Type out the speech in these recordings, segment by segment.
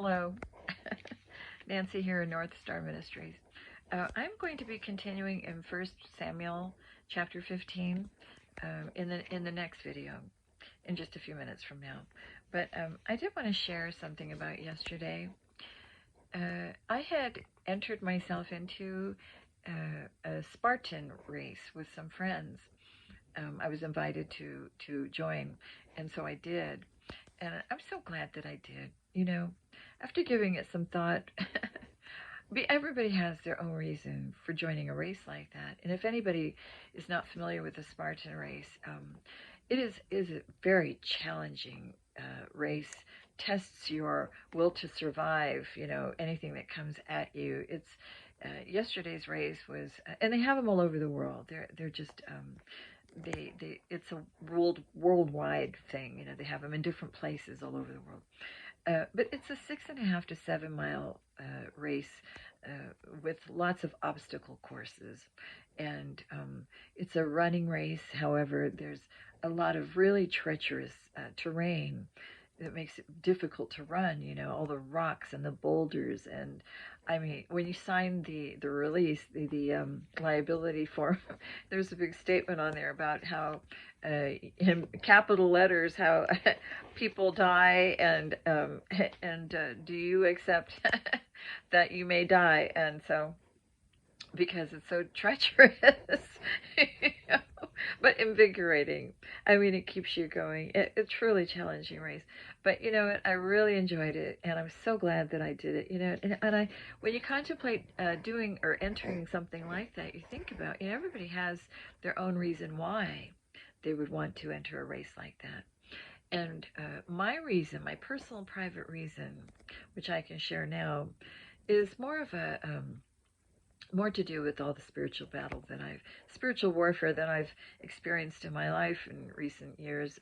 Hello, Nancy here in North Star Ministries. I'm going to be continuing in 1 Samuel chapter 15 in the next video in just a few minutes from now. But I did want to share something about yesterday. I had entered myself into a Spartan race with some friends. I was invited to join, and so I did. And I'm so glad that I did. After giving it some thought, everybody has their own reason for joining a race like that. And if anybody is not familiar with the Spartan race, it is a very challenging race. Tests your will to survive. Anything that comes at you. It's yesterday's race was, and they have them all over the world. They're just it's a worldwide thing. They have them in different places all over the world. But it's a 6.5 to 7 mile race with lots of obstacle courses. And it's a running race. However, there's a lot of really treacherous terrain that makes it difficult to run, all the rocks and the boulders. And I mean, when you sign the release, the liability form, there's a big statement on there about how, in capital letters, how people die, and do you accept that you may die? And so, because it's so treacherous, you know, but invigorating. I mean, it keeps you going. It's a truly challenging race. But you know what? I really enjoyed it, and I'm so glad that I did it. And when you contemplate doing or entering something like that, you think about, everybody has their own reason why they would want to enter a race like that. And my reason, my personal private reason, which I can share now, is more of a more to do with all the spiritual warfare that I've experienced in my life in recent years,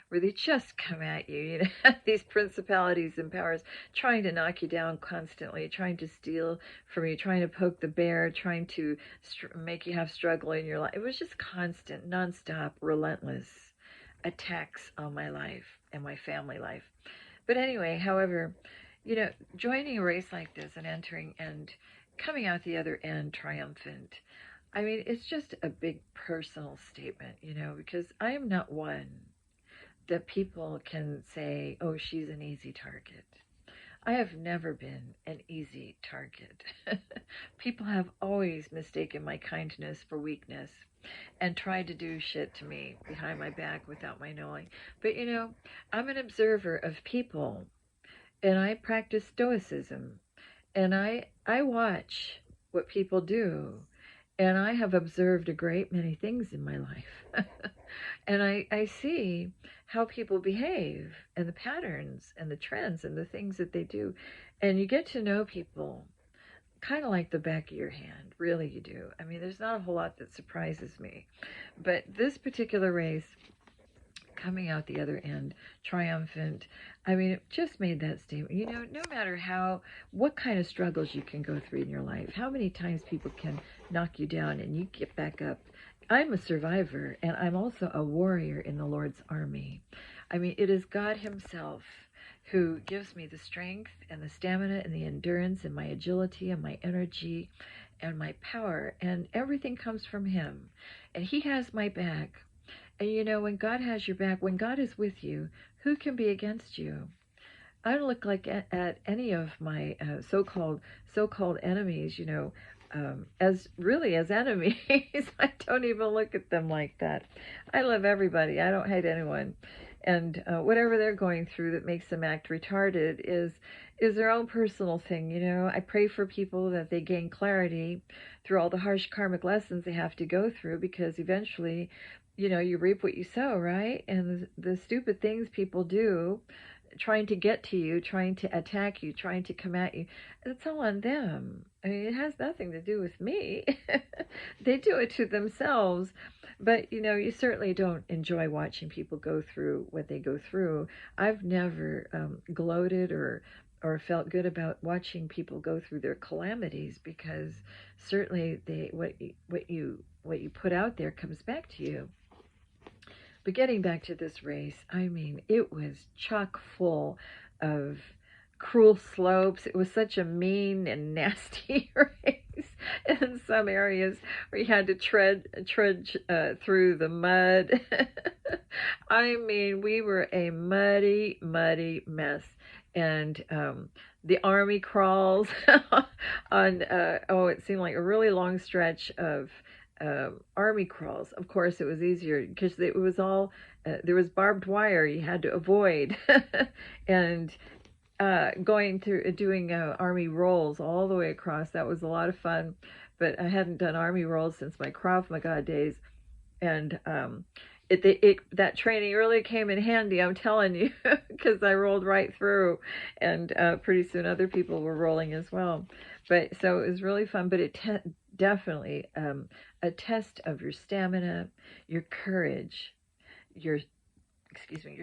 where they just come at you, these principalities and powers trying to knock you down constantly, trying to steal from you, trying to poke the bear, trying to make you have struggle in your life. It was just constant, nonstop, relentless attacks on my life and my family life. But anyway, however, joining a race like this and entering and coming out the other end triumphant, I mean, it's just a big personal statement, because I am not one that people can say, oh, she's an easy target. I have never been an easy target. People have always mistaken my kindness for weakness and tried to do shit to me behind my back without my knowing. But I'm an observer of people, and I practice stoicism. And I watch what people do, and I have observed a great many things in my life. And I see how people behave and the patterns and the trends and the things that they do. And you get to know people kind of like the back of your hand. Really, you do. I mean, there's not a whole lot that surprises me. But this particular race, coming out the other end triumphant, I mean, it just made that statement. No matter what kind of struggles you can go through in your life, how many times people can knock you down and you get back up. I'm a survivor, and I'm also a warrior in the Lord's army. I mean, it is God himself who gives me the strength and the stamina and the endurance and my agility and my energy and my power, and everything comes from him. And he has my back. And when God has your back, when God is with you, who can be against you? I don't look like at any of my so-called enemies, as enemies. I don't even look at them like that. I love everybody. I don't hate anyone. And whatever they're going through that makes them act retarded is their own personal thing. I pray for people that they gain clarity through all the harsh karmic lessons they have to go through, because eventually, you reap what you sow, right? And the stupid things people do, trying to get to you, trying to attack you, trying to come at you, it's all on them. I mean, it has nothing to do with me. They do it to themselves. But, you certainly don't enjoy watching people go through what they go through. I've never gloated or felt good about watching people go through their calamities, because certainly what you put out there comes back to you. But getting back to this race, I mean, it was chock full of cruel slopes. It was such a mean and nasty race in some areas where you had to trudge through the mud. I mean, we were a muddy mess. And the army crawls on, it seemed like a really long stretch of army crawls. Of course, it was easier because it was all, there was barbed wire you had to avoid. And going through doing army rolls all the way across, that was a lot of fun. But I hadn't done army rolls since my Krav Maga days. And that training really came in handy, I'm telling you, because I rolled right through, and pretty soon other people were rolling as well. But so it was really fun. But it definitely a test of your stamina, your courage, your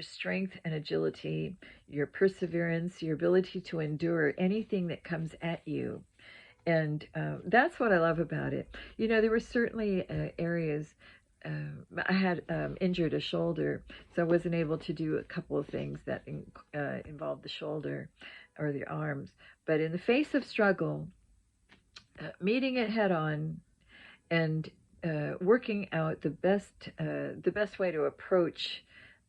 strength and agility, your perseverance, your ability to endure anything that comes at you. And that's what I love about it. You know, there were certainly areas. I had injured a shoulder, so I wasn't able to do a couple of things that involved the shoulder or the arms. But in the face of struggle, meeting it head on and working out the best way to approach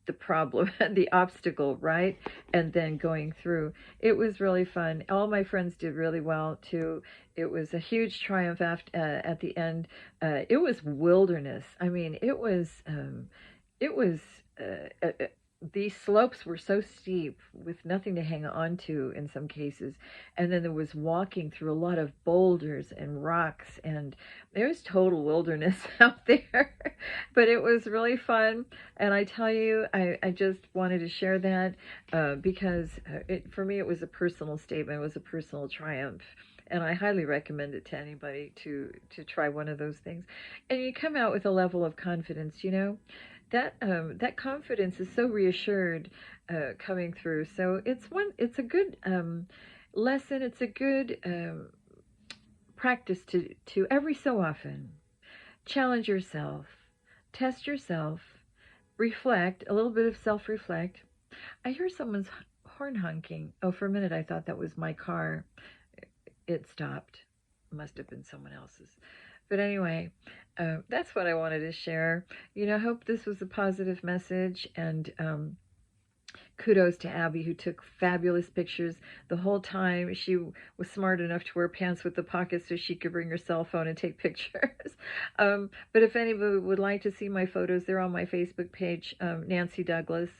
the problem, the obstacle, right? And then going through. It was really fun. All my friends did really well too. It was a huge triumph at the end. It was wilderness. I mean, it was these slopes were so steep with nothing to hang on to in some cases, and then there was walking through a lot of boulders and rocks, and there was total wilderness out there. But it was really fun, and I tell you, I just wanted to share that because for me it was a personal statement. It was a personal triumph. And I highly recommend it to anybody to try one of those things. And you come out with a level of confidence, you know. That confidence is so reassured coming through. So it's a good lesson. It's a good practice to every so often challenge yourself, test yourself, reflect, a little bit of self-reflect. I hear someone's horn honking. Oh, for a minute I thought that was my car. It stopped. Must have been someone else's. But anyway, that's what I wanted to share. You know, I hope this was a positive message, and kudos to Abby, who took fabulous pictures the whole time. She was smart enough to wear pants with the pockets so she could bring her cell phone and take pictures. But if anybody would like to see my photos, they're on my Facebook page, Nancy Douglas,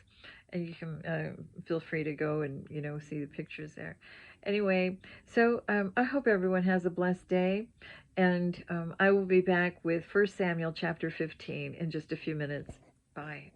and you can feel free to go and, you know, see the pictures there. Anyway, so I hope everyone has a blessed day, and I will be back with 1 Samuel chapter 15 in just a few minutes. Bye.